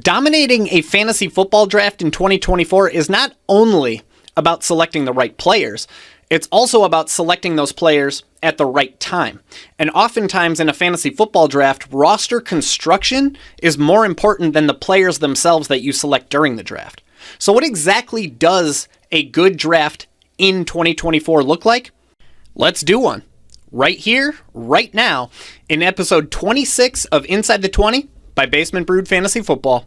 Dominating a fantasy football draft in 2024 is not only about selecting the right players, it's also about selecting those players at the right time. And oftentimes in a fantasy football draft, roster construction is more important than the players themselves that you select during the draft. So what exactly does a good draft in 2024 look like? Let's do one. Right here, right now, in episode 26 of Inside the 20 by Basement Brewed Fantasy Football.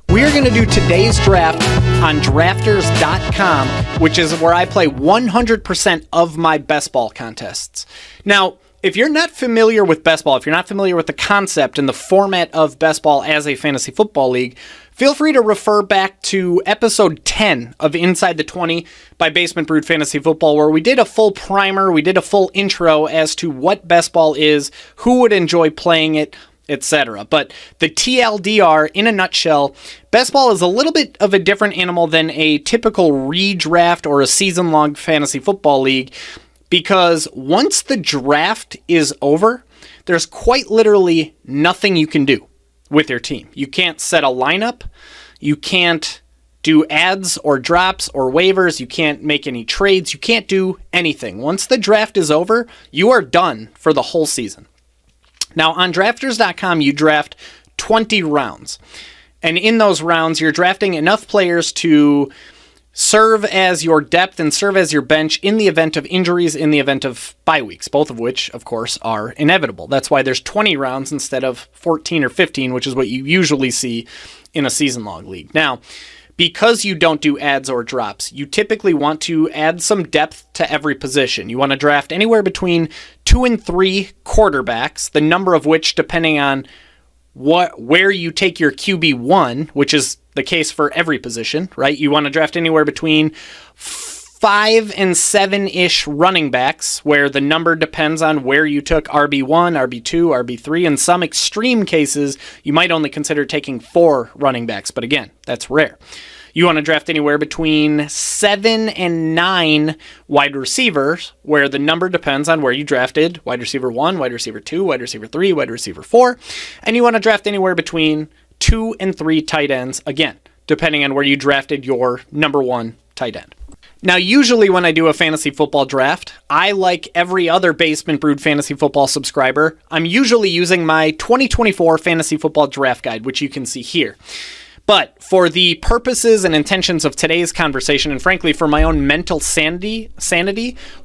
We're going to do today's draft on drafters.com, which is where I play 100% of my best ball contests. Now, if you're not familiar with best ball, if you're not familiar with the concept and the format of best ball as a fantasy football league, feel free to refer back to episode 10 of Inside the 20 by Basement Brewed Fantasy Football, where we did a full primer, we did a full intro as to what best ball is, who would enjoy playing it, etc. But the TLDR, in a nutshell, best ball is a little bit of a different animal than a typical redraft or a season-long fantasy football league, because once the draft is over, there's quite literally nothing you can do with your team. You can't set a lineup, you can't do ads or drops or waivers, you can't make any trades, you can't do anything. Once the draft is over, you are done for the whole season. Now, on drafters.com, you draft 20 rounds. And in those rounds, you're drafting enough players to serve as your depth and serve as your bench in the event of injuries, in the event of bye weeks, both of which, of course, are inevitable. That's why there's 20 rounds instead of 14 or 15, which is what you usually see in a season-long league. Now, because you don't do ads or drops, you typically want to add some depth to every position. You want to draft anywhere between 2 and 3 quarterbacks, the number of which, depending on where you take your QB1, which is the case for every position, right? You want to draft anywhere between 5 and 7-ish running backs, where the number depends on where you took RB1, RB2, RB3. In some extreme cases, you might only consider taking 4 running backs, but again, that's rare. You want to draft anywhere between 7 and 9 wide receivers, where the number depends on where you drafted wide receiver 1, wide receiver 2, wide receiver 3, wide receiver 4. And you want to draft anywhere between 2 and 3 tight ends, again, depending on where you drafted your number 1 tight end. Now, usually when I do a fantasy football draft, I, like every other Basement Brewed Fantasy Football subscriber, I'm usually using my 2024 Fantasy Football Draft Guide, which you can see here. But for the purposes and intentions of today's conversation, and frankly for my own mental sanity,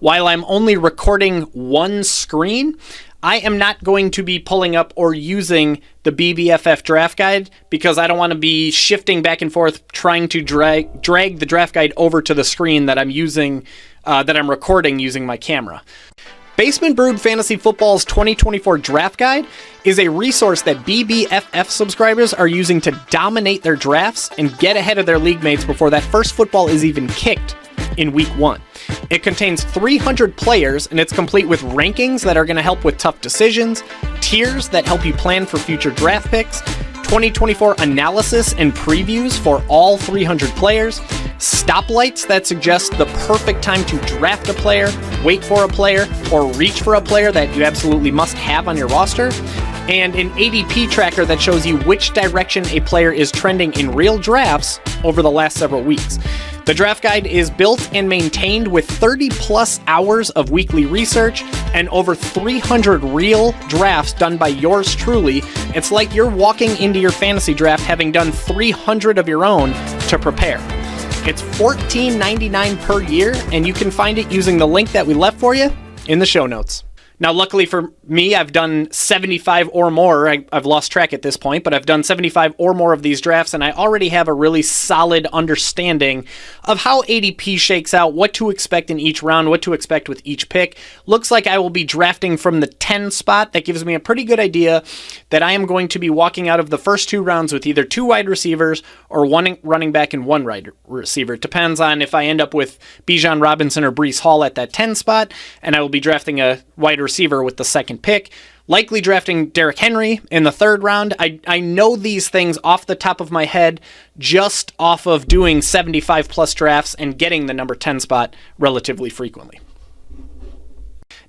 while I'm only recording one screen, I am not going to be pulling up or using the BBFF draft guide, because I don't want to be shifting back and forth trying to drag the draft guide over to the screen that I'm using, that I'm recording using my camera. Basement Brewed Fantasy Football's 2024 Draft Guide is a resource that BBFF subscribers are using to dominate their drafts and get ahead of their league mates before that first football is even kicked in week 1. It contains 300 players, and it's complete with rankings that are going to help with tough decisions, tiers that help you plan for future draft picks, 2024 analysis and previews for all 300 players, stoplights that suggest the perfect time to draft a player, wait for a player, or reach for a player that you absolutely must have on your roster, and an ADP tracker that shows you which direction a player is trending in real drafts over the last several weeks. The draft guide is built and maintained with 30 plus hours of weekly research and over 300 real drafts done by yours truly. It's like you're walking into your fantasy draft having done 300 of your own to prepare. It's $14.99 per year, and you can find it using the link that we left for you in the show notes. Now, luckily for me, I've done 75 or more. I've lost track at this point, but I've done 75 or more of these drafts, and I already have a really solid understanding of how ADP shakes out, what to expect in each round, what to expect with each pick. Looks like I will be drafting from the 10 spot. That gives me a pretty good idea that I am going to be walking out of the first 2 rounds with either 2 wide receivers or 1 running back and 1 wide receiver. It depends on if I end up with Bijan Robinson or Breece Hall at that 10 spot, and I will be drafting a wide receiver with the second pick. Likely drafting Derrick Henry in the 3rd round. I know these things off the top of my head just off of doing 75 plus drafts and getting the number 10 spot relatively frequently.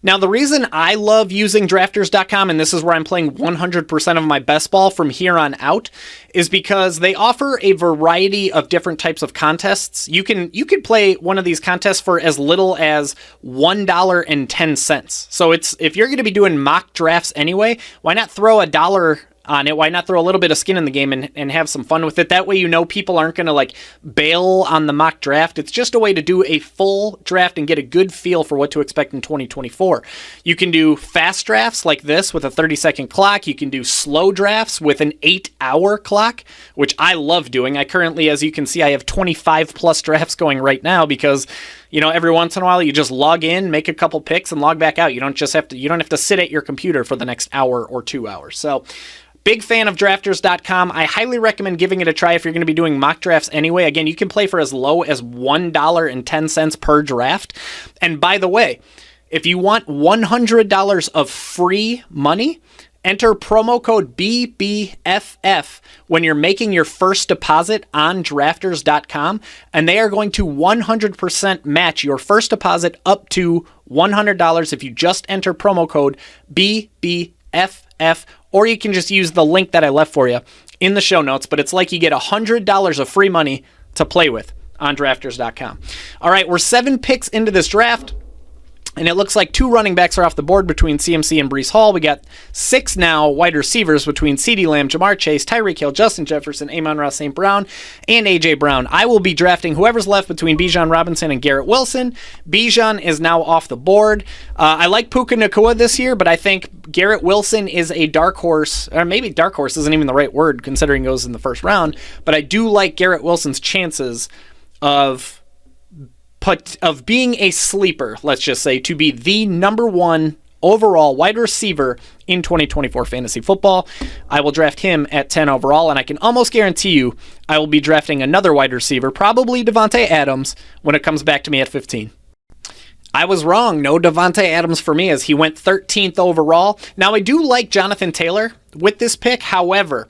Now, the reason I love using drafters.com, and this is where I'm playing 100% of my best ball from here on out, is because they offer a variety of different types of contests. You could play one of these contests for as little as $1.10. So if you're going to be doing mock drafts anyway, why not throw $1 on it? Why not throw a little bit of skin in the game and have some fun with it? That way you know people aren't going to bail on the mock draft. It's just a way to do a full draft and get a good feel for what to expect in 2024. You can do fast drafts like this with a 30-second clock. You can do slow drafts with an 8-hour clock, which I love doing. I currently, as you can see, I have 25 plus drafts going right now because every once in a while you just log in, make a couple picks, and log back out. You don't have to sit at your computer for the next hour or 2 hours. So big fan of drafters.com. I highly recommend giving it a try if you're going to be doing mock drafts anyway. Again, you can play for as low as $1.10 per draft. And by the way, if you want $100 of free money, enter promo code BBFF when you're making your first deposit on drafters.com, and they are going to 100% match your first deposit up to $100 if you just enter promo code BBFF, or you can just use the link that I left for you in the show notes, but it's like you get $100 of free money to play with on drafters.com. All right, we're 7 picks into this draft, and it looks like 2 running backs are off the board between CMC and Breece Hall. We got 6 now wide receivers between CeeDee Lamb, Jamar Chase, Tyreek Hill, Justin Jefferson, Amon-Ra St. Brown, and A.J. Brown. I will be drafting whoever's left between Bijan Robinson and Garrett Wilson. Bijan is now off the board. I like Puka Nacua this year, but I think Garrett Wilson is a dark horse, or maybe dark horse isn't even the right word considering he goes in the first round, but I do like Garrett Wilson's chances of being a sleeper, let's just say, to be the number 1 overall wide receiver in 2024 fantasy football. I will draft him at 10 overall, and I can almost guarantee you I will be drafting another wide receiver, probably Davante Adams, when it comes back to me at 15. I was wrong. No Davante Adams for me as he went 13th overall. Now, I do like Jonathan Taylor with this pick. However,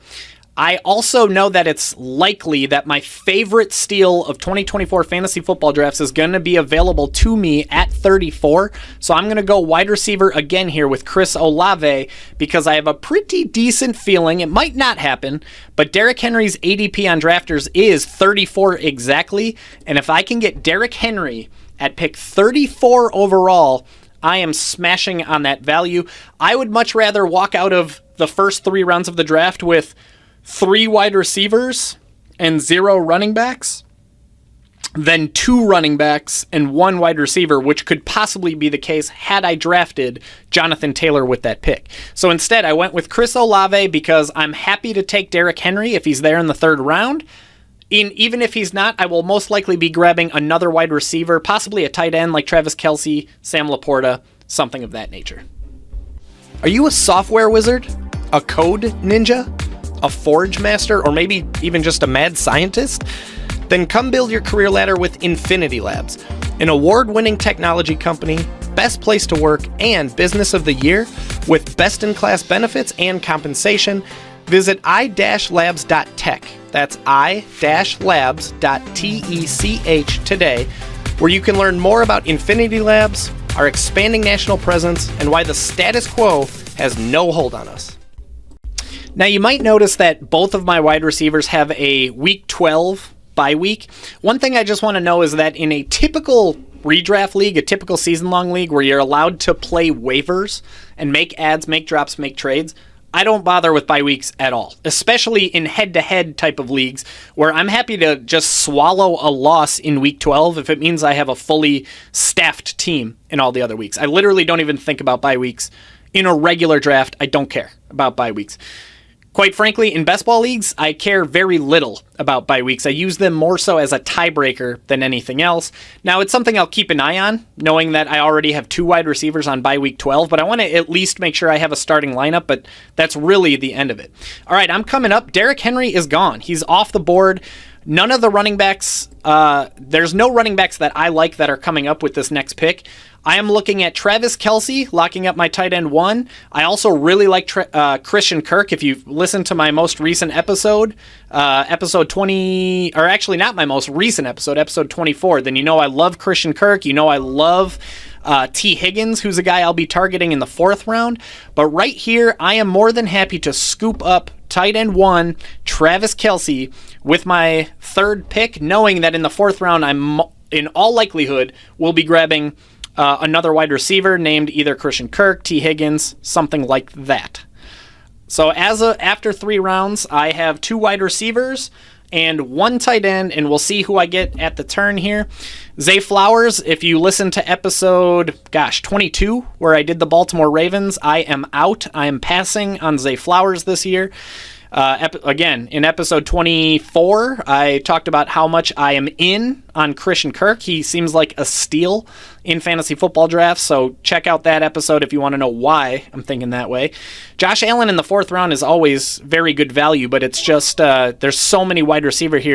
I also know that it's likely that my favorite steal of 2024 fantasy football drafts is going to be available to me at 34. So I'm going to go wide receiver again here with Chris Olave because I have a pretty decent feeling. It might not happen, but Derrick Henry's ADP on drafters is 34 exactly. And if I can get Derrick Henry at pick 34 overall, I am smashing on that value. I would much rather walk out of the first 3 rounds of the draft with 3 wide receivers and 0 running backs than 2 running backs and 1 wide receiver, which could possibly be the case had I drafted Jonathan Taylor with that pick. So instead, I went with Chris Olave because I'm happy to take Derrick Henry if he's there in the 3rd round. Even if he's not, I will most likely be grabbing another wide receiver, possibly a tight end like Travis Kelce, Sam Laporta, something of that nature. Are you a software wizard? A code ninja? A Forgemaster, or maybe even just a mad scientist? Then come build your career ladder with Infinity Labs, an award-winning technology company, best place to work, and business of the year with best-in-class benefits and compensation. Visit i-labs.tech. That's i-labs.tech today, where you can learn more about Infinity Labs, our expanding national presence, and why the status quo has no hold on us. Now, you might notice that both of my wide receivers have a Week 12 bye week. One thing I just want to know is that in a typical redraft league, a typical season-long league where you're allowed to play waivers and make adds, make drops, make trades, I don't bother with bye weeks at all, especially in head-to-head type of leagues where I'm happy to just swallow a loss in Week 12 if it means I have a fully staffed team in all the other weeks. I literally don't even think about bye weeks In a regular draft, I don't care about bye weeks. Quite frankly, in best ball leagues, I care very little about bye weeks. I use them more so as a tiebreaker than anything else. Now, it's something I'll keep an eye on, knowing that I already have 2 wide receivers on bye week 12, but I want to at least make sure I have a starting lineup, but that's really the end of it. All right, I'm coming up. Derrick Henry is gone. He's off the board. None of the running backs, there's no running backs that I like that are coming up with this next pick. I am looking at Travis Kelce, locking up my tight end 1. I also really like Christian Kirk. If you've listened to my most recent episode, episode 20, or actually not my most recent episode, episode 24, then you know I love Christian Kirk. You know I love T. Higgins, who's a guy I'll be targeting in the 4th round. But right here, I am more than happy to scoop up tight end 1, Travis Kelce, with my 3rd pick, knowing that in the 4th round, I'm in all likelihood will be grabbing another wide receiver named either Christian Kirk, T. Higgins, something like that. So after 3 rounds, I have 2 wide receivers and 1 tight end, and we'll see who I get at the turn here. Zay Flowers, if you listen to episode, 22, where I did the Baltimore Ravens, I am out. I am passing on Zay Flowers this year. Again, in episode 24, I talked about how much I am in on Christian Kirk. He seems like a steal in fantasy football drafts, so check out that episode if you want to know why I'm thinking that way. Josh Allen in the 4th round is always very good value, but it's just there's so many wide receivers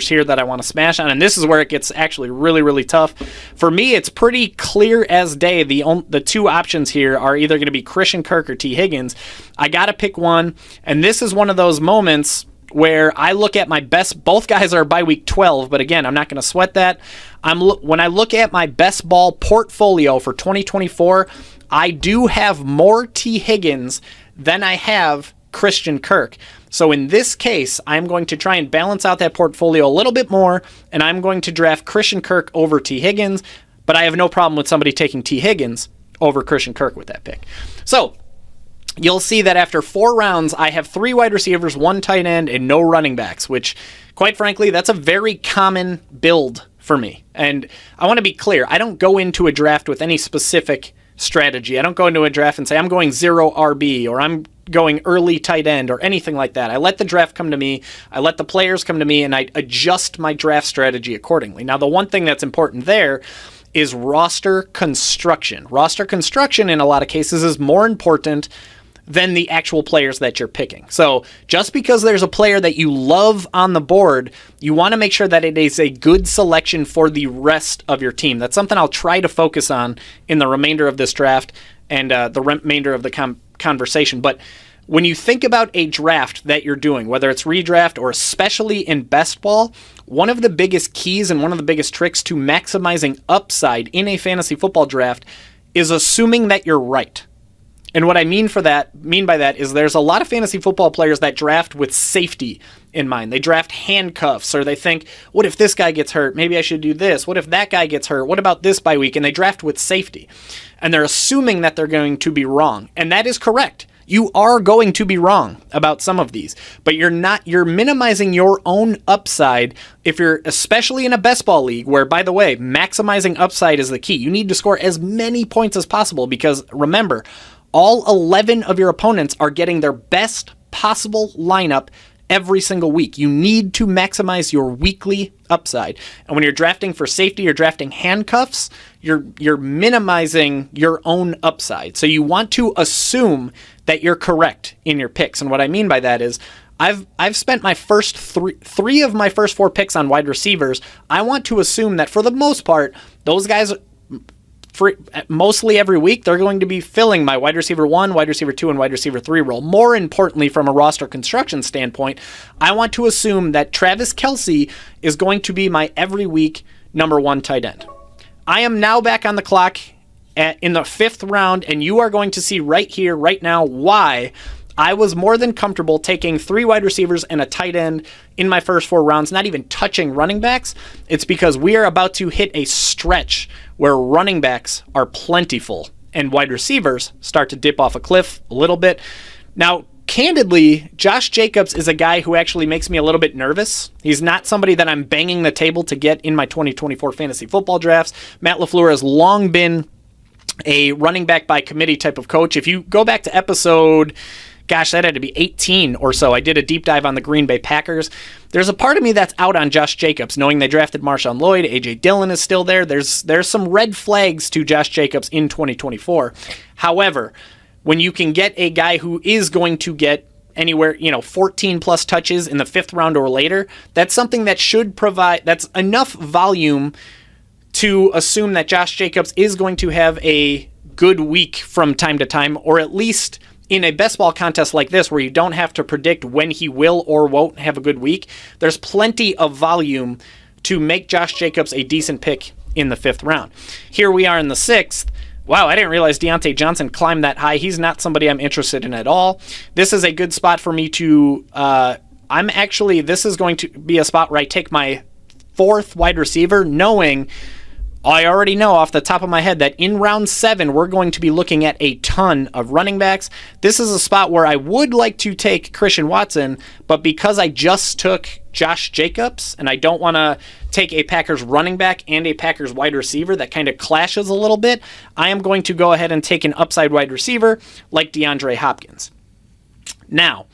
here that I want to smash on, and this is where it gets actually really, really tough. For me, it's pretty clear as day. The 2 options here are either going to be Christian Kirk or T. Higgins. I got to pick one, and this is one of those moments where I look at my best. Both guys are by week 12, but again, I'm not going to sweat that. When I look at my best ball portfolio for 2024, I do have more T. Higgins than I have Christian Kirk. So in this case, I'm going to try and balance out that portfolio a little bit more, and I'm going to draft Christian Kirk over T. Higgins, but I have no problem with somebody taking T. Higgins over Christian Kirk with that pick. So you'll see that after 4 rounds, I have 3 wide receivers, 1 tight end, and no running backs, which, quite frankly, that's a very common build for me. And I want to be clear, I don't go into a draft with any specific strategy. I don't go into a draft and say, I'm going 0 RB, or I'm going early tight end, or anything like that. I let the draft come to me, I let the players come to me, and I adjust my draft strategy accordingly. Now, the one thing that's important there is roster construction. Roster construction, in a lot of cases, is more important than the actual players that you're picking. So just because there's a player that you love on the board, you want to make sure that it is a good selection for the rest of your team. That's something I'll try to focus on in the remainder of this draft and the remainder of the conversation. But when you think about a draft that you're doing, whether it's redraft or especially in best ball, one of the biggest keys and one of the biggest tricks to maximizing upside in a fantasy football draft is assuming that you're right. And what I mean by that is there's a lot of fantasy football players that draft with safety in mind. They draft handcuffs, or they think, what if this guy gets hurt? Maybe I should do this. What if that guy gets hurt? What about this bye week? And they draft with safety. And they're assuming that they're going to be wrong. And that is correct. You are going to be wrong about some of these, but you're minimizing your own upside if you're, especially in a best ball league where, by the way, maximizing upside is the key. You need to score as many points as possible because, remember, all 11 of your opponents are getting their best possible lineup every single week. You need to maximize your weekly upside. And when you're drafting for safety, you're drafting handcuffs, you're minimizing your own upside. So you want to assume that you're correct in your picks. And what I mean by that is I've spent my first three of my first 4 picks on wide receivers. I want to assume that for the most part, those guys, mostly every week, they're going to be filling my wide receiver 1, wide receiver 2, and wide receiver 3 role. More importantly, from a roster construction standpoint, I want to assume that Travis Kelce is going to be my every week number 1 tight end. I am now back on the clock in the 5th round, and you are going to see right here, right now, why I was more than comfortable taking 3 wide receivers and a tight end in my first 4 rounds, not even touching running backs. It's because we are about to hit a stretch where running backs are plentiful and wide receivers start to dip off a cliff a little bit. Now, candidly, Josh Jacobs is a guy who actually makes me a little bit nervous. He's not somebody that I'm banging the table to get in my 2024 fantasy football drafts. Matt LaFleur has long been a running back by committee type of coach. If you go back to episode, gosh, that had to be 18 or so, I did a deep dive on the Green Bay Packers. There's a part of me that's out on Josh Jacobs, knowing they drafted Marshawn Lloyd, A.J. Dillon is still there. There's some red flags to Josh Jacobs in 2024. However, when you can get a guy who is going to get anywhere, 14 plus touches in the 5th round or later, that's something that should provide, that's enough volume to assume that Josh Jacobs is going to have a good week from time to time, or at least in a best ball contest like this where you don't have to predict when he will or won't have a good week. There's plenty of volume to make Josh Jacobs a decent pick in the 5th round. Here we are in the 6th. Wow, I didn't realize Deontay Johnson climbed that high. He's not somebody I'm interested in at all. This is a good spot for me to, this is going to be a spot where I take my 4th wide receiver, knowing I already know off the top of my head that in round 7, we're going to be looking at a ton of running backs. This is a spot where I would like to take Christian Watson, but because I just took Josh Jacobs and I don't want to take a Packers running back and a Packers wide receiver, that kind of clashes a little bit, I am going to go ahead and take an upside wide receiver like DeAndre Hopkins. Now,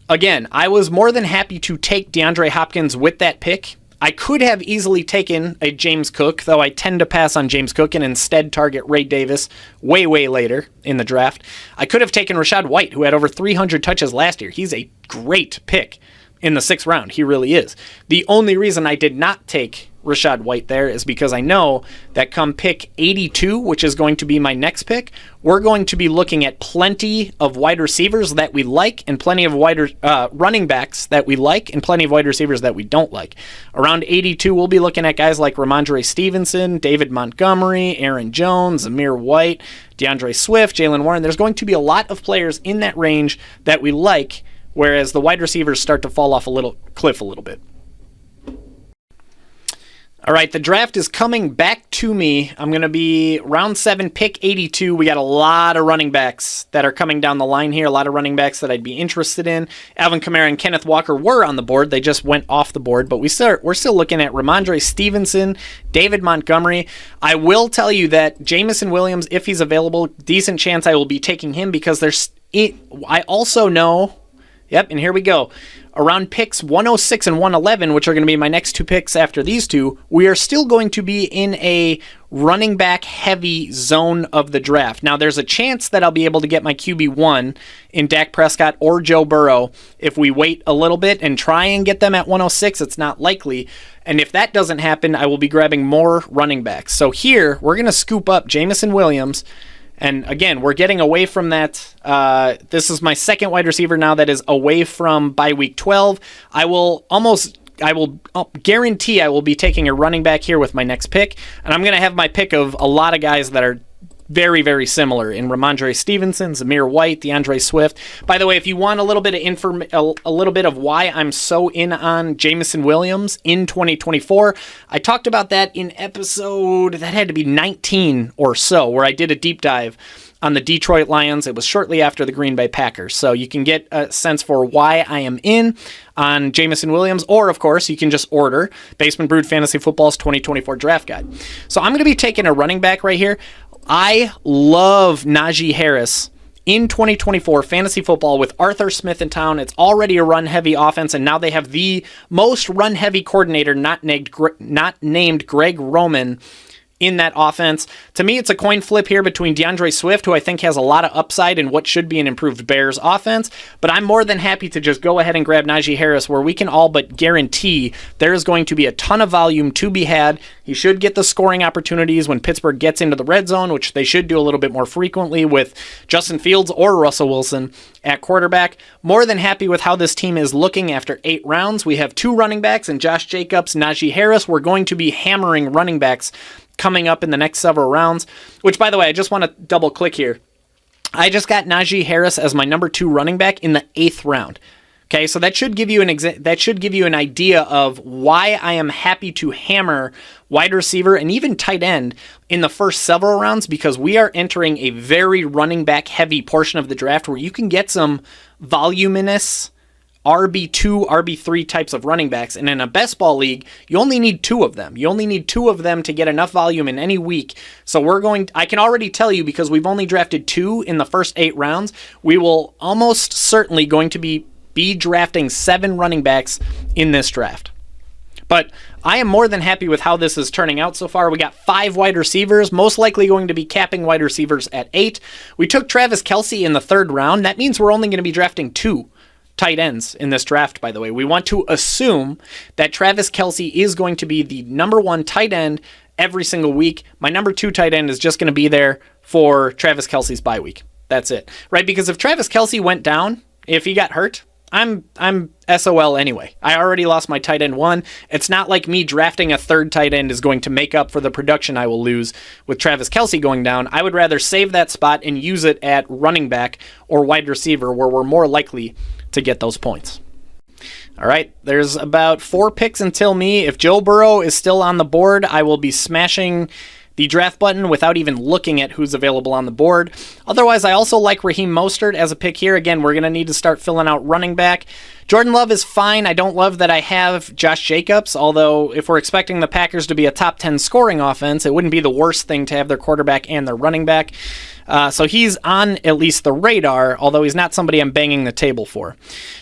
again, I was more than happy to take DeAndre Hopkins with that pick. I could have easily taken a James Cook, though I tend to pass on James Cook and instead target Ray Davis way later in the draft. I could have taken Rachaad White, who had over 300 touches last year. He's a great pick in the 6th round. He really is. The only reason I did not take Rachaad White there is because I know that come pick 82, which is going to be my next pick, we're going to be looking at plenty of wide receivers that we like and plenty of running backs that we like and plenty of wide receivers that we don't like. Around 82, we'll be looking at guys like Ramondre Stevenson, David Montgomery, Aaron Jones, Zamir White, DeAndre Swift, Jalen Warren. There's going to be a lot of players in that range that we like, whereas the wide receivers start to fall off a cliff a little bit. All right, the draft is coming back to me. I'm going to be round 7, pick 82. We got a lot of running backs that are coming down the line here, a lot of running backs that I'd be interested in. Alvin Kamara and Kenneth Walker were on the board. They just went off the board, but we're still looking at Ramondre Stevenson, David Montgomery. I will tell you that Jameson Williams, if he's available, decent chance I will be taking him because I also know, yep, and here we go. Around picks 106 and 111, which are going to be my next 2 picks after these 2, we are still going to be in a running back heavy zone of the draft. Now, there's a chance that I'll be able to get my QB1 in Dak Prescott or Joe Burrow if we wait a little bit and try and get them at 106. It's not likely. And if that doesn't happen, I will be grabbing more running backs. So here, we're going to scoop up Jameson Williams. And again, we're getting away from that. This is my 2nd wide receiver now that is away from bye week 12. I will guarantee I will be taking a running back here with my next pick. And I'm going to have my pick of a lot of guys that are very, very similar in Ramondre Stevenson, Zamir White, DeAndre Swift. By the way, if you want a little bit of a little bit of why I'm so in on Jameson Williams in 2024, I talked about that in episode that had to be 19 or so, where I did a deep dive on the Detroit Lions. It was shortly after the Green Bay Packers. So you can get a sense for why I am in on Jameson Williams, or of course, you can just order Basement Brewed Fantasy Football's 2024 Draft Guide. So I'm going to be taking a running back right here. I love Najee Harris in 2024 fantasy football with Arthur Smith in town. It's already a run-heavy offense, and now they have the most run-heavy coordinator not named Greg Roman in that offense. To me, it's a coin flip here between DeAndre Swift, who I think has a lot of upside in what should be an improved Bears offense, but I'm more than happy to just go ahead and grab Najee Harris, where we can all but guarantee there is going to be a ton of volume to be had. He should get the scoring opportunities when Pittsburgh gets into the red zone, which they should do a little bit more frequently with Justin Fields or Russell Wilson at quarterback. More than happy with how this team is looking after 8 rounds. We have 2 running backs in Josh Jacobs, Najee Harris. We're going to be hammering running backs coming up in the next several rounds, which, by the way, I just want to double click here. I just got Najee Harris as my number 2 running back in the 8th round. Okay, so that should give you an idea of why I am happy to hammer wide receiver and even tight end in the first several rounds, because we are entering a very running back heavy portion of the draft where you can get some voluminous RB2, RB3 types of running backs. And in a best ball league, you only need 2 of them. You only need 2 of them to get enough volume in any week. So I can already tell you, because we've only drafted 2 in the first 8 rounds, we will almost certainly going to be drafting 7 running backs in this draft. But I am more than happy with how this is turning out so far. We got 5 wide receivers, most likely going to be capping wide receivers at 8. We took Travis Kelce in the 3rd round. That means we're only going to be drafting 2 tight ends in this draft, by the way. We want to assume that Travis Kelce is going to be the number 1 tight end every single week. My number 2 tight end is just going to be there for Travis Kelce's bye week. That's it, right? Because if Travis Kelce went down, if he got hurt, I'm SOL anyway. I already lost my tight end 1. It's not like me drafting a 3rd tight end is going to make up for the production I will lose with Travis Kelce going down. I would rather save that spot and use it at running back or wide receiver, where we're more likely to get those points. All right, there's about 4 picks until me. If Joe Burrow is still on the board, I will be smashing the draft button without even looking at who's available on the board. Otherwise, I also like Raheem Mostert as a pick here. Again, we're going to need to start filling out running back. Jordan Love is fine. I don't love that I have Josh Jacobs, although if we're expecting the Packers to be a top 10 scoring offense, it wouldn't be the worst thing to have their quarterback and their running back. So he's on at least the radar, although he's not somebody I'm banging the table for.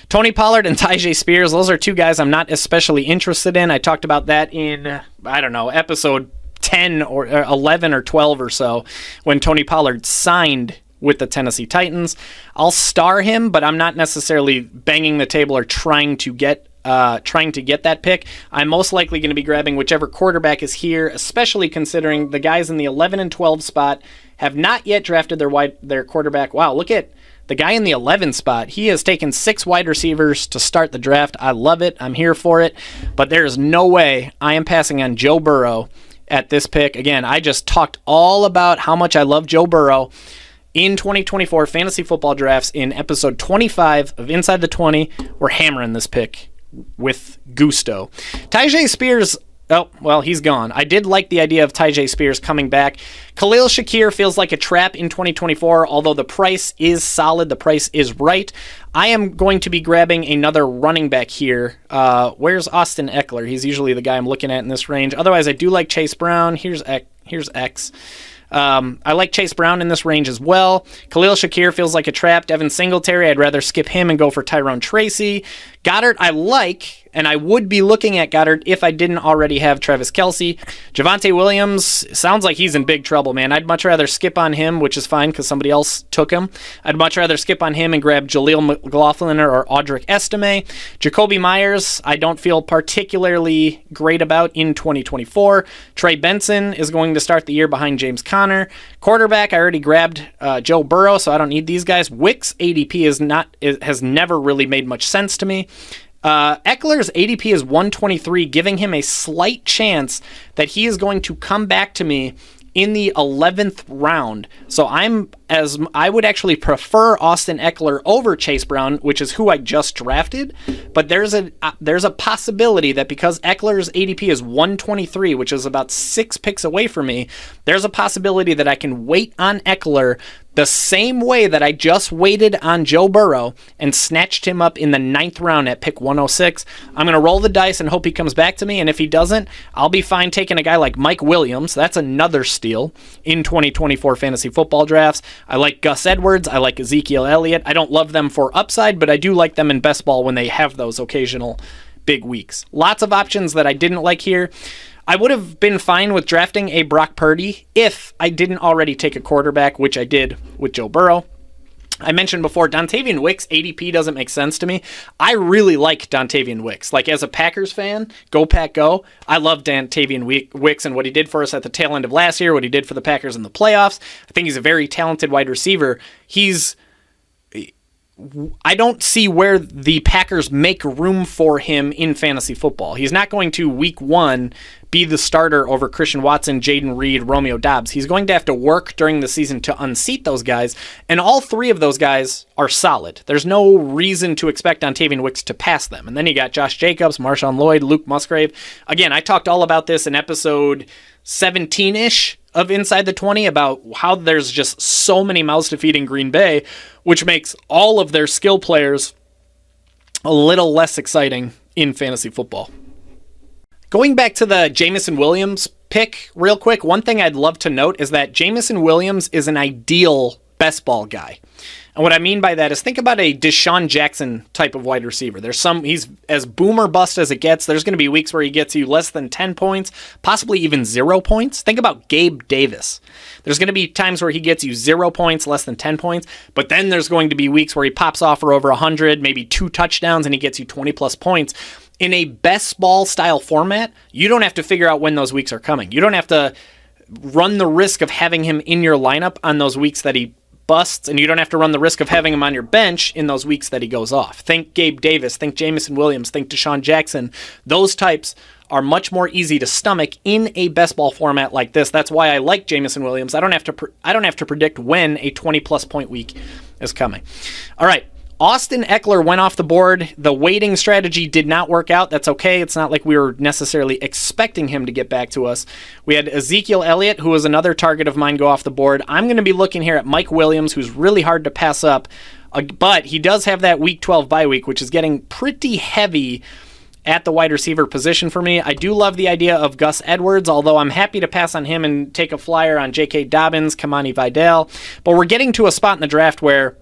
Tony Pollard and Tyjae Spears, those are 2 guys I'm not especially interested in. I talked about that in, episode 10 or 11 or 12 or so, when Tony Pollard signed with the Tennessee Titans. I'll star him, but I'm not necessarily banging the table or trying to get that pick. I'm most likely going to be grabbing whichever quarterback is here, especially considering the guys in the 11 and 12 spot have not yet drafted their quarterback. Wow, look at the guy in the 11 spot. He has taken 6 wide receivers to start the draft. I love it. I'm here for it. But there is no way I am passing on Joe Burrow at this pick. Again, I just talked all about how much I love Joe Burrow in 2024 fantasy football drafts in episode 25 of Inside the 20. We're hammering this pick with gusto. Tyjae Spears, oh, well, he's gone. I did like the idea of Tyjae Spears coming back. Khalil Shakir feels like a trap in 2024, although the price is solid. The price is right. I am going to be grabbing another running back here. Where's Austin Eckler? He's usually the guy I'm looking at in this range. Otherwise, I do like Chase Brown. Here's X. I like Chase Brown in this range as well. Khalil Shakir feels like a trap. Devin Singletary, I'd rather skip him and go for Tyrone Tracy. Goddard, I like, and I would be looking at Goddard if I didn't already have Travis Kelce. Javonte Williams, sounds like he's in big trouble, man. I'd much rather skip on him, which is fine because somebody else took him. I'd much rather skip on him and grab Jaleel McLaughlin or Audric Estime. Jacoby Myers, I don't feel particularly great about in 2024. Trey Benson is going to start the year behind James Conner. Quarterback, I already grabbed Joe Burrow, so I don't need these guys. Wick's ADP has never really made much sense to me. Eckler's ADP is 123, giving him a slight chance that he is going to come back to me in the 11th round. So I would actually prefer Austin Eckler over Chase Brown, which is who I just drafted. But there's a possibility that because Eckler's ADP is 123, which is about 6 picks away from me, there's a possibility that I can wait on Eckler the same way that I just waited on Joe Burrow and snatched him up in the 9th round at pick 106. I'm going to roll the dice and hope he comes back to me, and if he doesn't, I'll be fine taking a guy like Mike Williams. That's another steal in 2024 fantasy football drafts. I like Gus Edwards. I like Ezekiel Elliott. I don't love them for upside, but I do like them in best ball when they have those occasional big weeks. Lots of options that I didn't like here. I would have been fine with drafting a Brock Purdy if I didn't already take a quarterback, which I did with Joe Burrow. I mentioned before, Dontavian Wicks' ADP doesn't make sense to me. I really like Dontavian Wicks. Like, as a Packers fan, go Pack go. I love Dontavian Wicks and what he did for us at the tail end of last year, what he did for the Packers in the playoffs. I think he's a very talented wide receiver. I don't see where the Packers make room for him in fantasy football. He's not going to, week 1, be the starter over Christian Watson, Jaden Reed, Romeo Doubs. He's going to have to work during the season to unseat those guys, and all 3 of those guys are solid. There's no reason to expect Dontavian Wicks to pass them. And then you got Josh Jacobs, Marshawn Lloyd, Luke Musgrave. Again, I talked all about this in episode 17-ish of Inside the 20 about how there's just so many mouths to feed in Green Bay, which makes all of their skill players a little less exciting in fantasy football. Going back to the Jameson Williams pick real quick, one thing I'd love to note is that Jameson Williams is an ideal best ball guy. And what I mean by that is think about a Deshaun Jackson type of wide receiver. He's as boom or bust as it gets. There's going to be weeks where he gets you less than 10 points, possibly even 0 points. Think about Gabe Davis. There's going to be times where he gets you 0 points, less than 10 points, but then there's going to be weeks where he pops off for over 100, maybe 2 touchdowns, and he gets you 20 plus points. In a best ball style format, you don't have to figure out when those weeks are coming. You don't have to run the risk of having him in your lineup on those weeks that he busts, and you don't have to run the risk of having him on your bench in those weeks that he goes off. Think Gabe Davis, think Jameson Williams, think Deshaun Jackson. Those types are much more easy to stomach in a best ball format like this. That's why I like Jameson Williams. I don't have to predict when a 20-plus point week is coming. All right. Austin Eckler went off the board. The waiting strategy did not work out. That's okay. It's not like we were necessarily expecting him to get back to us. We had Ezekiel Elliott, who was another target of mine, go off the board. I'm going to be looking here at Mike Williams, who's really hard to pass up, but he does have that Week 12 bye week, which is getting pretty heavy at the wide receiver position for me. I do love the idea of Gus Edwards, although I'm happy to pass on him and take a flyer on J.K. Dobbins, Kamani Vidal. But we're getting to a spot in the draft where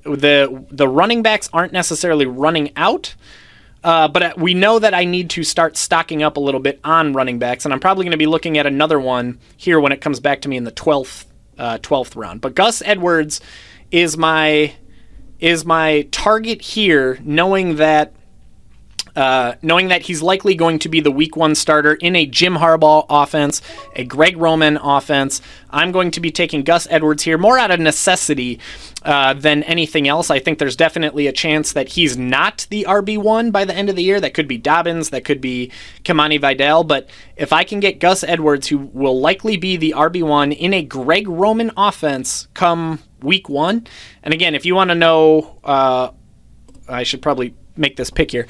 the running backs aren't necessarily running out, but we know that I need to start stocking up a little bit on running backs, and I'm probably going to be looking at another one here when it comes back to me in the 12th round. But Gus Edwards is my target here, knowing that he's likely going to be the week 1 starter in a Jim Harbaugh offense, a Greg Roman offense. I'm going to be taking Gus Edwards here more out of necessity than anything else. I think there's definitely a chance that he's not the RB1 by the end of the year. That could be Dobbins, that could be Kamani Vidal, but if I can get Gus Edwards, who will likely be the RB1 in a Greg Roman offense come week 1, and again, if you want to know, I should probably make this pick here.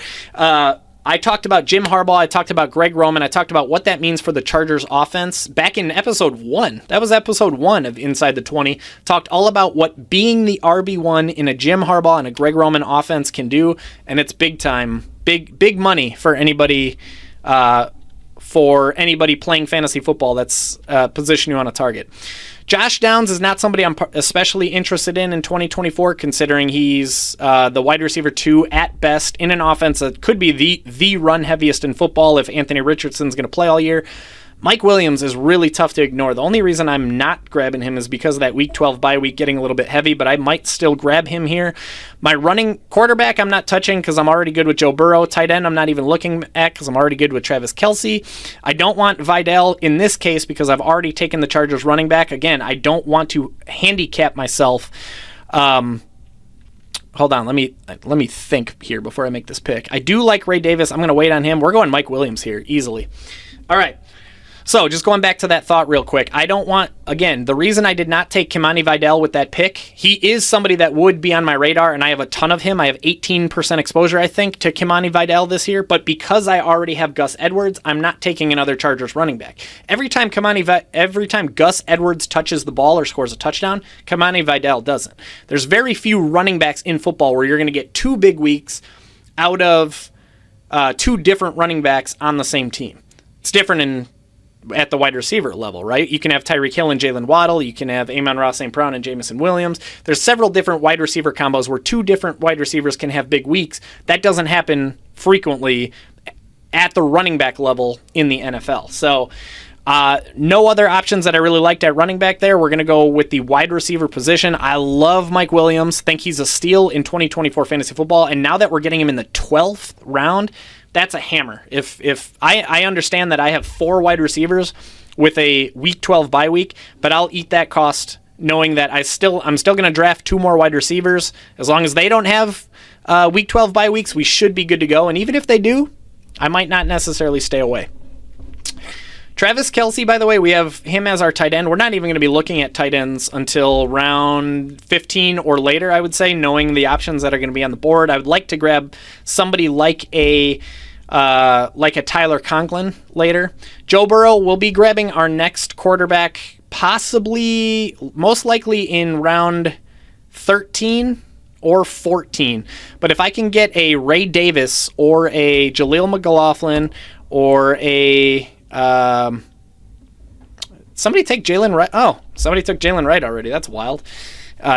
I talked about Jim Harbaugh. I talked about Greg Roman. I talked about what that means for the Chargers offense back in episode 1. That was episode 1 of Inside the 20. Talked all about what being the RB1 in a Jim Harbaugh and a Greg Roman offense can do, and it's big time, big money for anybody playing fantasy football. That's a position you want to target. Josh Downs is not somebody I'm especially interested in 2024, considering he's the wide receiver 2 at best in an offense that could be the run heaviest in football if Anthony Richardson's going to play all year. Mike Williams is really tough to ignore. The only reason I'm not grabbing him is because of that Week 12 bye week getting a little bit heavy, but I might still grab him here. My running quarterback I'm not touching because I'm already good with Joe Burrow. Tight end I'm not even looking at because I'm already good with Travis Kelce. I don't want Vidal in this case because I've already taken the Chargers running back. Again, I don't want to handicap myself. Hold on, let me think here before I make this pick. I do like Ray Davis. I'm going to wait on him. We're going Mike Williams here easily. All right. So just going back to that thought real quick, I don't want, again, the reason I did not take Kamani Vidal with that pick, he is somebody that would be on my radar, and I have a ton of him. I have 18% exposure, I think, to Kamani Vidal this year, but because I already have Gus Edwards, I'm not taking another Chargers running back. Every time Gus Edwards touches the ball or scores a touchdown, Kamani Vidal doesn't. There's very few running backs in football where you're going to get 2 big weeks out of 2 different running backs on the same team. It's different at the wide receiver level, right? You can have Tyreek Hill and Jalen Waddle. You can have Amon-Ra St. Brown and Jameson Williams. There's several different wide receiver combos where 2 different wide receivers can have big weeks. That doesn't happen frequently at the running back level in the NFL. So no other options that I really liked at running back there. We're going to go with the wide receiver position. I love Mike Williams. Think he's a steal in 2024 fantasy football. And now that we're getting him in the 12th round, that's a hammer. If I understand that I have 4 wide receivers with a Week 12 bye week, but I'll eat that cost knowing that I'm still going to draft 2 more wide receivers. As long as they don't have Week 12 bye weeks, we should be good to go. And even if they do, I might not necessarily stay away. Travis Kelce, by the way, we have him as our tight end. We're not even going to be looking at tight ends until round 15 or later, I would say, knowing the options that are going to be on the board. I would like to grab somebody like a Tyler Conklin later. Joe Burrow will be grabbing our next quarterback, possibly, most likely in round 13 or 14. But if I can get a Ray Davis or a Jaleel McLaughlin or a somebody take Jalen Wright. Oh, somebody took Jalen Wright already. That's wild.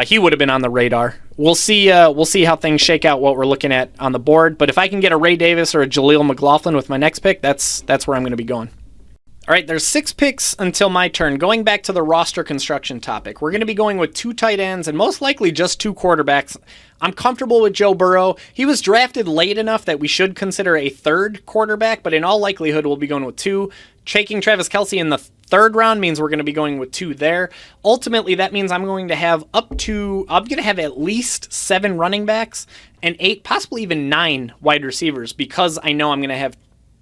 He would have been on the radar. We'll see how things shake out, what we're looking at on the board. But if I can get a Ray Davis or a Jaleel McLaughlin with my next pick, that's where I'm going to be going. All right, there's 6 picks until my turn. Going back to the roster construction topic, we're going to be going with 2 tight ends and most likely just 2 quarterbacks. I'm comfortable with Joe Burrow. He was drafted late enough that we should consider a 3rd quarterback, but in all likelihood, we'll be going with 2. Taking Travis Kelce in the 3rd round means we're going to be going with 2 there. Ultimately, that means I'm going to have at least 7 running backs and 8, possibly even 9 wide receivers, because I know I'm going to have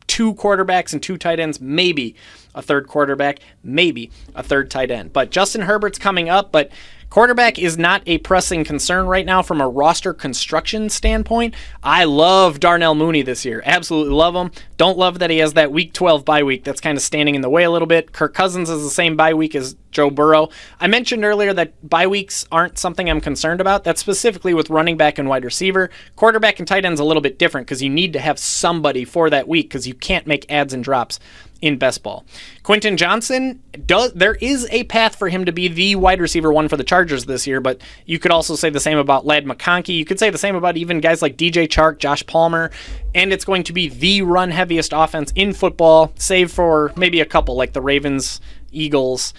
2 quarterbacks and 2 tight ends, maybe a 3rd quarterback, maybe a 3rd tight end. But Justin Herbert's coming up, but quarterback is not a pressing concern right now from a roster construction standpoint. I love Darnell Mooney this year. Absolutely love him. Don't love that he has that Week 12 bye week that's kind of standing in the way a little bit. Kirk Cousins has the same bye week as Joe Burrow. I mentioned earlier that bye weeks aren't something I'm concerned about. That's specifically with running back and wide receiver. Quarterback and tight end's a little bit different because you need to have somebody for that week because you can't make adds and drops in best ball. Quentin Johnson, there is a path for him to be the wide receiver 1 for the Chargers this year, but you could also say the same about Ladd McConkey. You could say the same about even guys like DJ Chark, Josh Palmer, and it's going to be the run-heaviest offense in football, save for maybe a couple like the Ravens, Eagles.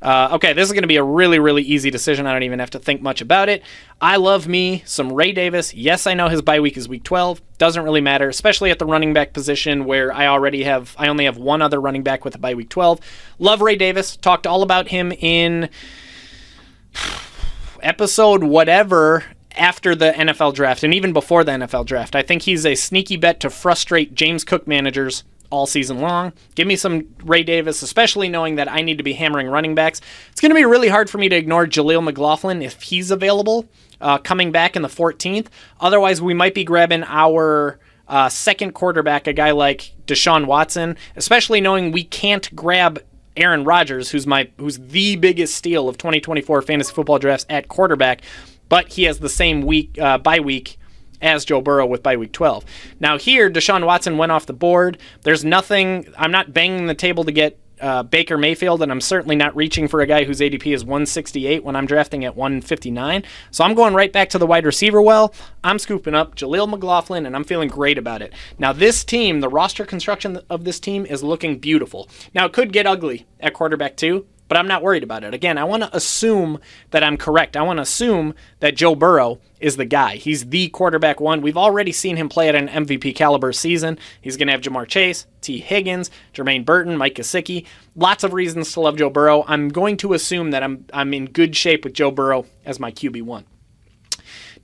Okay, this is going to be a really, really easy decision. I don't even have to think much about it. I love me some Ray Davis. Yes, I know his bye week is week 12. Doesn't really matter, especially at the running back position where I only have one other running back with a bye week 12. Love Ray Davis. Talked all about him in episode whatever after the NFL draft and even before the NFL draft. I think he's a sneaky bet to frustrate James Cook managers all season long. Give me some Ray Davis, especially knowing that I need to be hammering running backs. It's going to be really hard for me to ignore Jaleel McLaughlin if he's available, coming back in the 14th. Otherwise, we might be grabbing our 2nd quarterback, a guy like Deshaun Watson, especially knowing we can't grab Aaron Rodgers, who's the biggest steal of 2024 fantasy football drafts at quarterback, but he has the same bye week as Joe Burrow with bye week 12. Now here, Deshaun Watson went off the board. There's nothing, I'm not banging the table to get Baker Mayfield, and I'm certainly not reaching for a guy whose ADP is 168 when I'm drafting at 159. So I'm going right back to the wide receiver well. I'm scooping up Jaleel McLaughlin, and I'm feeling great about it. Now this team, the roster construction of this team is looking beautiful. Now it could get ugly at quarterback too, but I'm not worried about it. Again, I want to assume that I'm correct. I want to assume that Joe Burrow is the guy. He's the quarterback 1. We've already seen him play at an MVP caliber season. He's going to have Jamar Chase, T. Higgins, Jermaine Burton, Mike Gesicki. Lots of reasons to love Joe Burrow. I'm going to assume that I'm in good shape with Joe Burrow as my QB1.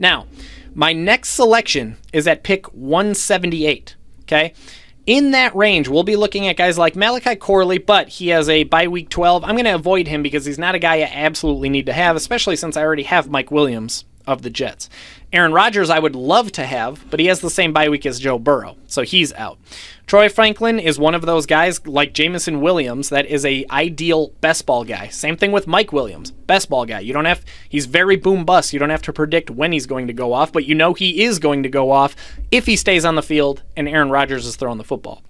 Now, my next selection is at pick 178. Okay? In that range, we'll be looking at guys like Malachi Corley, but he has a bye week 12. I'm going to avoid him because he's not a guy I absolutely need to have, especially since I already have Mike Williams of the Jets. Aaron Rodgers I would love to have, but he has the same bye week as Joe Burrow, so he's out. Troy Franklin is one of those guys like Jameson Williams that is a ideal best ball guy. Same thing with Mike Williams, best ball guy. He's very boom bust. You don't have to predict when he's going to go off, but you know he is going to go off if he stays on the field and Aaron Rodgers is throwing the football.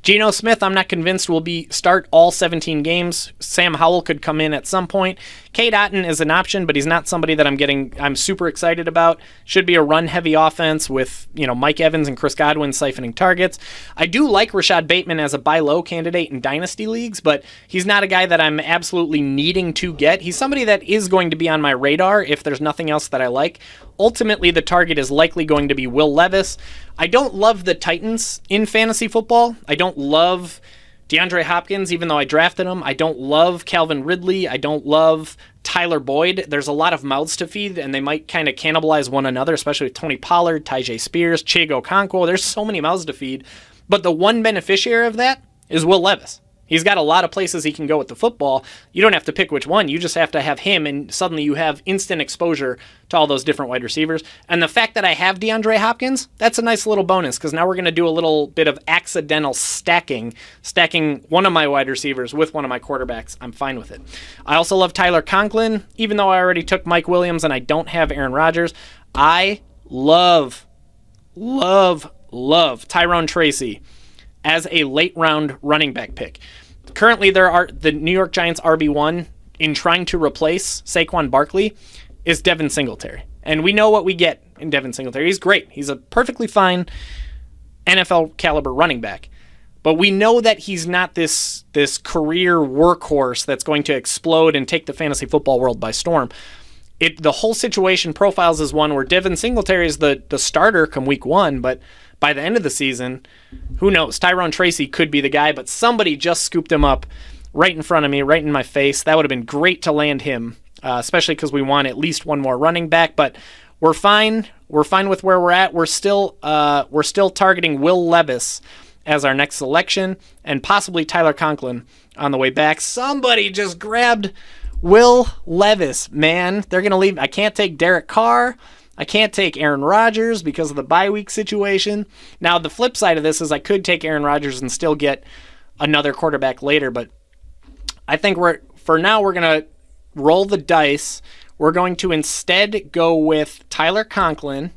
Geno Smith, I'm not convinced will start all 17 games. Sam Howell could come in at some point. Cade Otton is an option, but he's not somebody that I'm super excited about. Should be a run-heavy offense with, Mike Evans and Chris Godwin siphoning targets. I do like Rashad Bateman as a buy low candidate in dynasty leagues, but he's not a guy that I'm absolutely needing to get. He's somebody that is going to be on my radar if there's nothing else that I like. Ultimately, the target is likely going to be Will Levis. I don't love the Titans in fantasy football. I don't love DeAndre Hopkins, even though I drafted him. I don't love Calvin Ridley. I don't love Tyler Boyd. There's a lot of mouths to feed, and they might kind of cannibalize one another, especially with Tony Pollard, Tyjae Spears, Chigo Okonkwo. There's so many mouths to feed. But the one beneficiary of that is Will Levis. He's got a lot of places he can go with the football. You don't have to pick which one. You just have to have him, and suddenly you have instant exposure to all those different wide receivers. And the fact that I have DeAndre Hopkins, that's a nice little bonus, because now we're going to do a little bit of accidental stacking one of my wide receivers with one of my quarterbacks. I'm fine with it. I also love Tyler Conklin, even though I already took Mike Williams and I don't have Aaron Rodgers. I love Tyrone Tracy as a late-round running back pick. Currently, the New York Giants RB1 in trying to replace Saquon Barkley is Devin Singletary. And we know what we get in Devin Singletary. He's great. He's a perfectly fine NFL-caliber running back. But we know that he's not this career workhorse that's going to explode and take the fantasy football world by storm. The whole situation profiles as one where Devin Singletary is the starter come week 1, but by the end of the season, who knows? Tyrone Tracy could be the guy, but somebody just scooped him up right in front of me, right in my face. That would have been great to land him, especially because we want at least one more running back. But we're fine. We're fine with where we're at. We're still targeting Will Levis as our next selection, and possibly Tyler Conklin on the way back. Somebody just grabbed Will Levis, man. They're gonna leave. I can't take Derek Carr. I can't take Aaron Rodgers because of the bye week situation. Now, the flip side of this is I could take Aaron Rodgers and still get another quarterback later, but I think for now we're going to roll the dice. We're going to instead go with Tyler Conklin.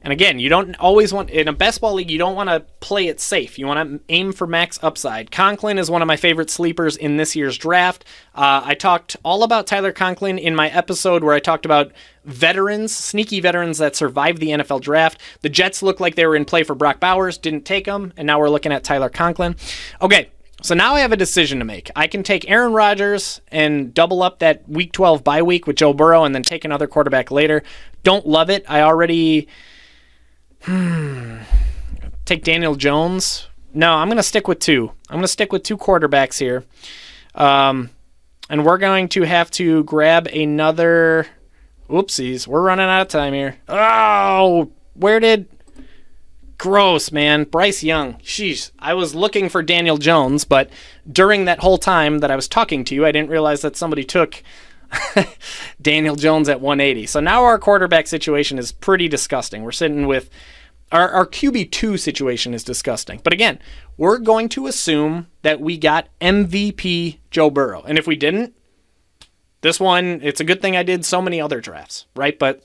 And again, you don't always want, in a best ball league, you don't want to play it safe. You want to aim for max upside. Conklin is one of my favorite sleepers in this year's draft. I talked all about Tyler Conklin in my episode where I talked about sneaky veterans that survived the NFL draft. The Jets looked like they were in play for Brock Bowers, didn't take him, and now we're looking at Tyler Conklin. Okay, so now I have a decision to make. I can take Aaron Rodgers and double up that Week 12 bye week with Joe Burrow and then take another quarterback later. Don't love it. I already... take Daniel Jones. No, I'm going to stick with two. I'm going to stick with two quarterbacks here. And we're going to have to grab another... Whoopsies. We're running out of time here. Oh, Gross, man. Bryce Young. Sheesh. I was looking for Daniel Jones, but during that whole time that I was talking to you, I didn't realize that somebody took Daniel Jones at 180. So now our quarterback situation is pretty disgusting. We're sitting with... Our QB2 situation is disgusting. But again, we're going to assume that we got MVP Joe Burrow. And if we didn't, this one, it's a good thing I did so many other drafts, right? But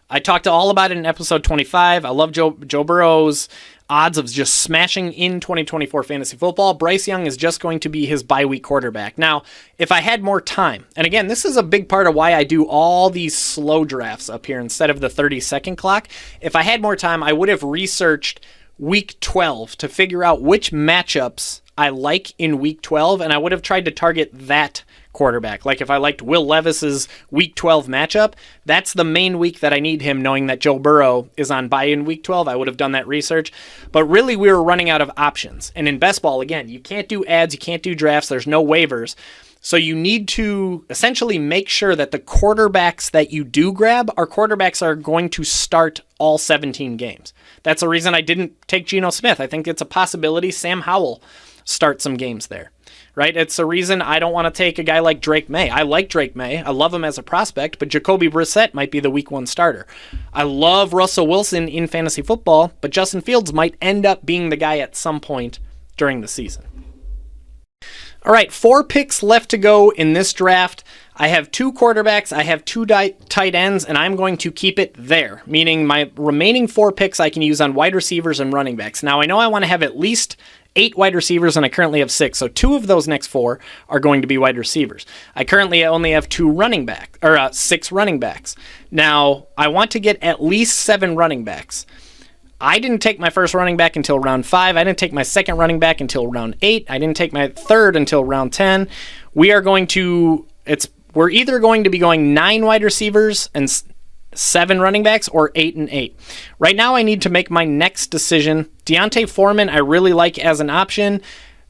I talked all about it in episode 25. I love Joe Burrow's odds of just smashing in 2024 fantasy football. Bryce Young is just going to be his bye week quarterback. Now, if I had more time, and again, this is a big part of why I do all these slow drafts up here instead of the 30-second clock. If I had more time, I would have researched week 12 to figure out which matchups I like in week 12, and I would have tried to target that quarterback. Like if I liked Will Levis's week 12 matchup, that's the main week that I need him, knowing that Joe Burrow is on bye in week 12. I would have done that research. But really, we were running out of options. And in best ball, again, you can't do ads, you can't do drafts, there's no waivers. So you need to essentially make sure that the quarterbacks that you do grab are quarterbacks that are going to start all 17 games. That's the reason I didn't take Geno Smith. I think it's a possibility Sam Howell starts some games there. Right? It's the reason I don't want to take a guy like Drake May. I like Drake May. I love him as a prospect, but Jacoby Brissett might be the week 1 starter. I love Russell Wilson in fantasy football, but Justin Fields might end up being the guy at some point during the season. All right, 4 picks left to go in this draft. I have 2 quarterbacks, I have 2 tight ends, and I'm going to keep it there, meaning my remaining 4 picks I can use on wide receivers and running backs. Now, I know I want to have at least 8 wide receivers, and I currently have 6. So 2 of those next 4 are going to be wide receivers. I currently only have 6 running backs. Now, I want to get at least 7 running backs. I didn't take my first running back until round 5. I didn't take my second running back until round 8. I didn't take my third until round 10. We're either going to be going 9 wide receivers and 7 running backs, or 8 and 8. Right now, I need to make my next decision. Deontay Foreman, I really like as an option.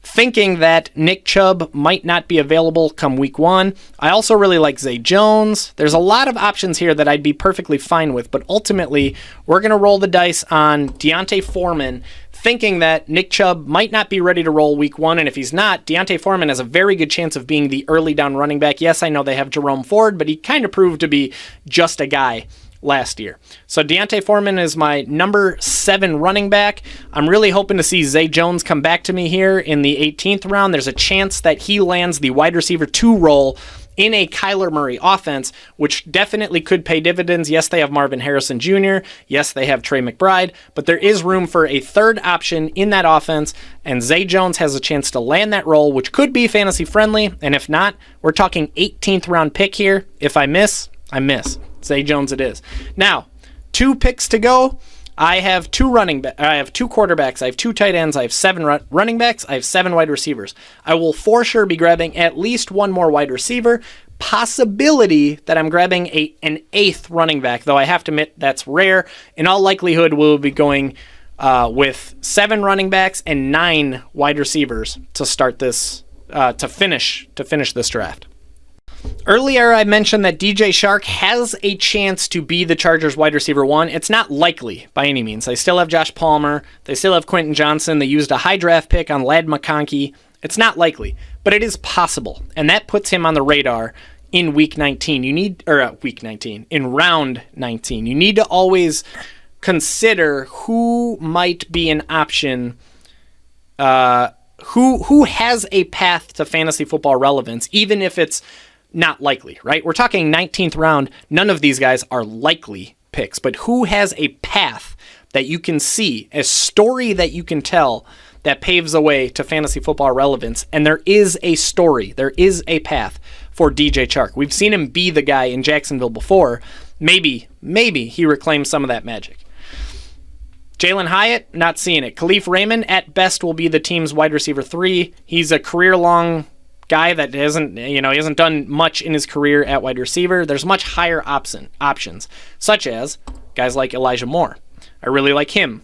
thinking that Nick Chubb might not be available come week 1. I also really like Zay Jones. There's a lot of options here that I'd be perfectly fine with, but ultimately, we're going to roll the dice on D'Onta Foreman, thinking that Nick Chubb might not be ready to roll week 1, and if he's not, D'Onta Foreman has a very good chance of being the early down running back. Yes, I know they have Jerome Ford, but he kind of proved to be just a guy last year. So D'Onta Foreman is my number 7 running back. I'm really hoping to see Zay Jones come back to me here in the 18th round. There's a chance that he lands the wide receiver 2 role in a Kyler Murray offense, which definitely could pay dividends. Yes, they have Marvin Harrison Jr. Yes, they have Trey McBride, but there is room for a third option in that offense, and Zay Jones has a chance to land that role, which could be fantasy friendly, and if not, we're talking 18th round pick here. If I miss, I miss. Zay Jones it is. Now, 2 picks to go. I have 2 quarterbacks, I have 2 tight ends, I have 7 running backs, I have 7 wide receivers. I will for sure be grabbing at least 1 more wide receiver. Possibility that I'm grabbing an 8th running back, though I have to admit that's rare. In all likelihood, we'll be going with 7 running backs and 9 wide receivers to start this, to finish this draft. Earlier, I mentioned that DJ Shark has a chance to be the Chargers wide receiver 1. It's not likely by any means. They still have Josh Palmer. They still have Quentin Johnson. They used a high draft pick on Ladd McConkey. It's not likely, but it is possible, and that puts him on the radar in week 19. In round 19. You need to always consider who might be an option, who has a path to fantasy football relevance, even if it's not likely, right? We're talking 19th round. None of these guys are likely picks, but who has a path that you can see, a story that you can tell that paves the way to fantasy football relevance? And there is a story, there is a path for DJ Chark. We've seen him be the guy in Jacksonville before. Maybe he reclaims some of that magic. Jalen Hyatt, not seeing it. Khalif Raymond, at best, will be the team's wide receiver 3. He's a career-long guy that hasn't done much in his career at wide receiver. There's much higher options, such as guys like Elijah Moore. I really like him.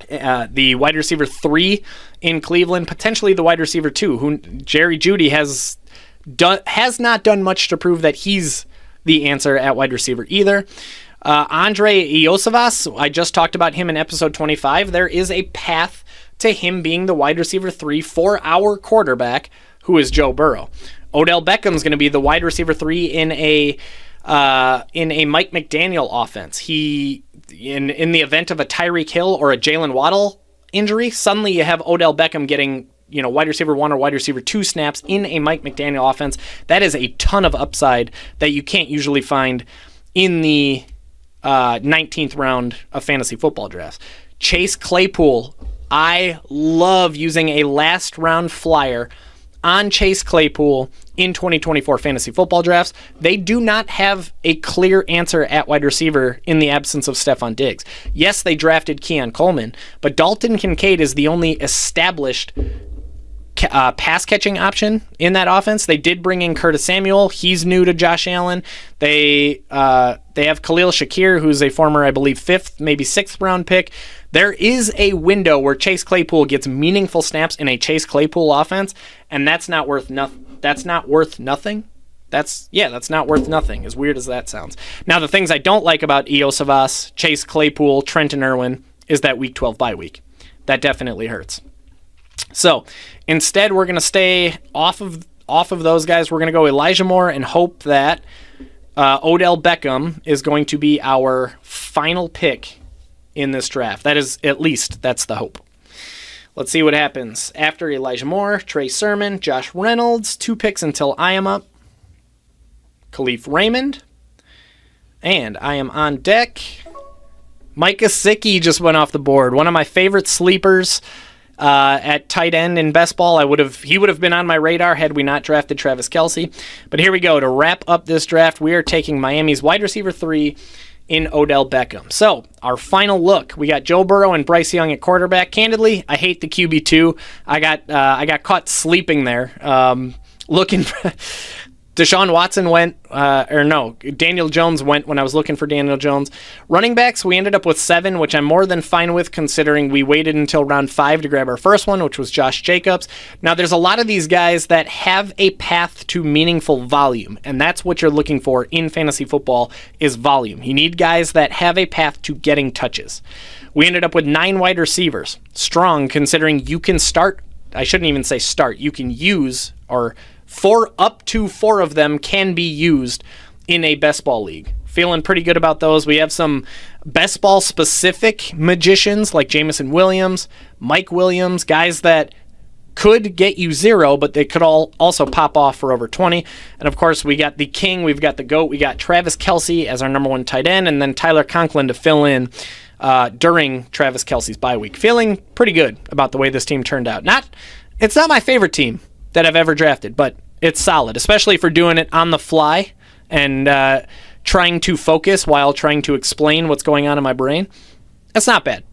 The wide receiver 3 in Cleveland, potentially the wide receiver 2, who Jerry Jeudy has not done much to prove that he's the answer at wide receiver either. Andre Iosivas, I just talked about him in episode 25. There is a path to him being the wide receiver 3 for our quarterback, who is Joe Burrow. Odell Beckham's going to be the wide receiver 3 in a Mike McDaniel offense. He, in the event of a Tyreek Hill or a Jalen Waddle injury, suddenly you have Odell Beckham getting wide receiver 1 or wide receiver 2 snaps in a Mike McDaniel offense. That is a ton of upside that you can't usually find in the 19th round of fantasy football drafts. Chase Claypool. I love using a last round flyer on Chase Claypool in 2024 fantasy football drafts. They do not have a clear answer at wide receiver in the absence of Stephon Diggs. Yes, they drafted Keon Coleman, but Dalton Kincaid is the only established pass-catching option in that offense. They did bring in Curtis Samuel. He's new to Josh Allen. They have Khalil Shakir, who's a former, I believe, 5th, maybe 6th round pick. There is a window where Chase Claypool gets meaningful snaps in a Chase Claypool offense, and that's not worth nothing. That's not worth nothing. That's not worth nothing, as weird as that sounds. Now, the things I don't like about Iosivas, Chase Claypool, Trenton Irwin is that week 12 bye week. That definitely hurts. So instead, we're going to stay off of those guys. We're going to go Elijah Moore and hope that Odell Beckham is going to be our final pick in this draft. That's the hope. Let's see what happens. After Elijah Moore, Trey Sermon, Josh Reynolds, 2 picks until I am up. Khalif Raymond. And I am on deck. Mike Gesicki just went off the board. One of my favorite sleepers at tight end in best ball. He would have been on my radar had we not drafted Travis Kelce. But here we go. To wrap up this draft, we are taking Miami's wide receiver 3 in Odell Beckham. So, our final look. We got Joe Burrow and Bryce Young at quarterback. Candidly, I hate the QB2. I got caught sleeping there. Deshaun Watson went, Daniel Jones went when I was looking for Daniel Jones. Running backs, we ended up with 7, which I'm more than fine with considering we waited until round 5 to grab our first one, which was Josh Jacobs. Now, there's a lot of these guys that have a path to meaningful volume, and that's what you're looking for in fantasy football is volume. You need guys that have a path to getting touches. We ended up with 9 wide receivers. Strong, considering you can start, I shouldn't even say start, you can use, or up to 4 of them can be used in a best ball league. Feeling pretty good about those. We have some best ball specific magicians like Jameson Williams, Mike Williams, guys that could get you 0, but they could all also pop off for over 20. And of course, we got the king, we've got the GOAT, we got Travis Kelce as our number 1 tight end, and then Tyler Conklin to fill in during Travis Kelce's bye week. Feeling pretty good about the way this team turned out. It's not my favorite team that I've ever drafted, but it's solid, especially for doing it on the fly and trying to focus while trying to explain what's going on in my brain. That's not bad.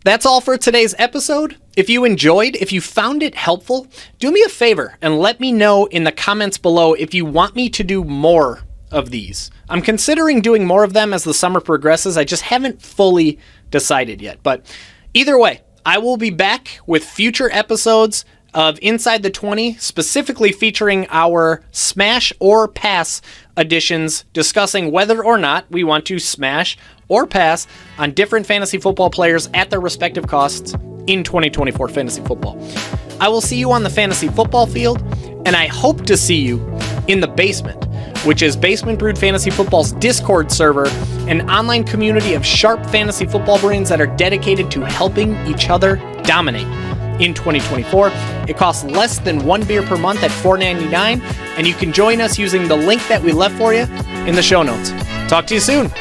That's all for today's episode. If you enjoyed, if you found it helpful, do me a favor and let me know in the comments below if you want me to do more of these. I'm considering doing more of them as the summer progresses. I just haven't fully decided yet. But either way, I will be back with future episodes of Inside the 20, specifically featuring our smash or pass editions, discussing whether or not we want to smash or pass on different fantasy football players at their respective costs in 2024 fantasy football. I will see you on the fantasy football field, and I hope to see you in the basement, which is Basement Brood Fantasy Football's Discord server, an online community of sharp fantasy football brains that are dedicated to helping each other dominate in 2024. It costs less than 1 beer per month at $4.99, and you can join us using the link that we left for you in the show notes. Talk to you soon.